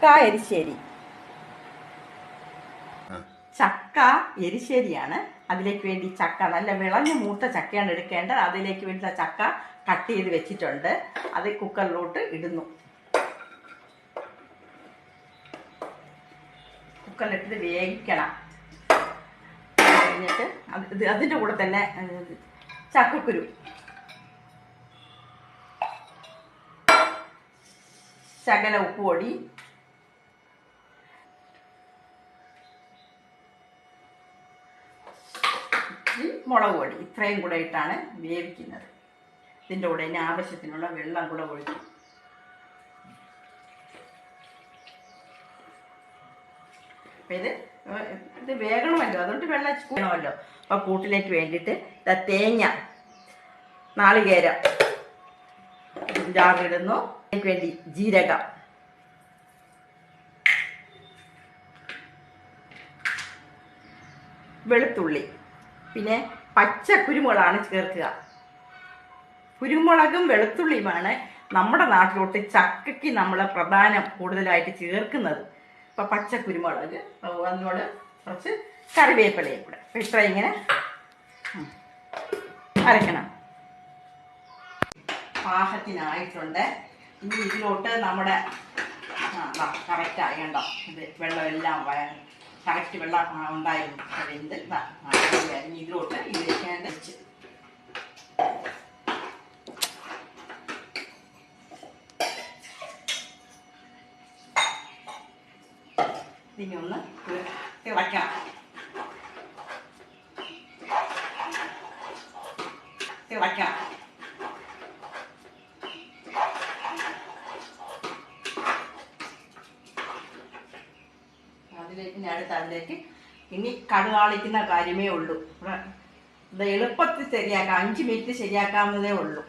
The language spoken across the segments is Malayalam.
ചക്ക എരിശ്ശേരി. ചക്ക എരിശ്ശേരിയാണ്. അതിലേക്ക് വേണ്ടി ചക്ക നല്ല വിളഞ്ഞ മൂത്ത ചക്കയാണ് എടുക്കേണ്ടത്. അതിലേക്ക് വേണ്ടി ചക്ക കട്ട് ചെയ്ത് വെച്ചിട്ടുണ്ട്. അത് കുക്കറിലോട്ട് ഇടുന്നു. കുക്കറിലിട്ട് വേവിക്കണം. കഴിഞ്ഞിട്ട് അതിൻ്റെ കൂടെ തന്നെ ചക്കക്കുരു, ശകല ഉപ്പുപൊടി, മുളക് പൊടി, ഇത്രയും കൂടെ ഇട്ടാണ് വേവിക്കുന്നത്. ഇതിൻ്റെ കൂടെ ഇനി ആവശ്യത്തിനുള്ള വെള്ളം കൂടെ ഒഴിക്കും. അപ്പം ഇത് വേകണമല്ലോ, അതുകൊണ്ട് വെള്ളം വേണമല്ലോ. അപ്പം കൂട്ടിലേക്ക് വേണ്ടിയിട്ട് തേങ്ങ, നാളികേരം ജാറിടുന്നു. അതിലേക്ക് വേണ്ടി ജീരകം, വെളുത്തുള്ളി, പിന്നെ പച്ച കുരുമുളകാണ് ചേർക്കുക. കുരുമുളകും വെളുത്തുള്ളിയുമാണ് നമ്മുടെ നാട്ടിലോട്ട് ചക്കയ്ക്ക് നമ്മൾ പ്രധാനം കൂടുതലായിട്ട് ചേർക്കുന്നത്. അപ്പം പച്ച കുരുമുളക്, അതിനോട് കുറച്ച് കറിവേപ്പിലയും കൂടെ. അപ്പം ഇത്ര ഇങ്ങനെ അരക്കണം. പാകത്തിനായിട്ടുണ്ട്. ഇനി ഇതിലോട്ട് നമ്മുടെ കറക്റ്റായി കണ്ടോ, ഇത് വെള്ളമെല്ലാം കറക്റ്റ് വെള്ളം ഉണ്ടായിരുന്നു. അതെന്ത് ഇതിലോട്ട് ഇതിലേക്കാണ്ട് വെച്ച് ഇനി ഒന്ന് തിളയ്ക്കണം. അതിലേക്ക് ഇനി കടുകാളിക്കുന്ന കാര്യമേ ഉള്ളൂ. ഇത് എളുപ്പത്തിൽ ശരിയാക്കാം, 5 മിനിറ്റ് ശരിയാക്കാവുന്നതേ ഉള്ളൂ.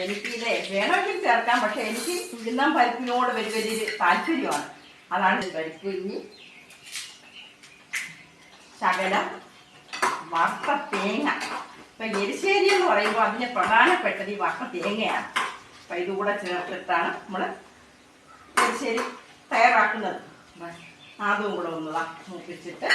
എനിക്കിതേ വേണമെങ്കിൽ ചേർക്കാം, പക്ഷെ എനിക്ക് ഉഴുന്നാൻ പരിപ്പിനോട് വലിയൊരു താല്പര്യമാണ്. അതാണ് പരിപ്പ്. ഇനി ശകലം വറുത്ത തേങ്ങ. ഇപ്പം എരിശ്ശേരി എന്ന് പറയുമ്പോൾ അതിന് പ്രധാനപ്പെട്ടത് ഈ വറുത്ത തേങ്ങയാണ്. അപ്പം ഇതുകൂടെ ചേർത്തിട്ടാണ് നമ്മൾ എരിശ്ശേരി തയ്യാറാക്കുന്നത്. അതും കൂടെ ഒന്ന് മൂപ്പിച്ചിട്ട്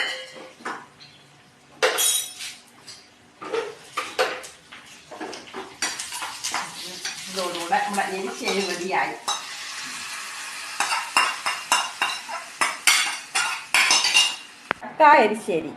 ഇതോടുകൂടെ നമ്മുടെ എരിശ്ശേരി റെഡിയായി. ചക്ക എരിശ്ശേരി.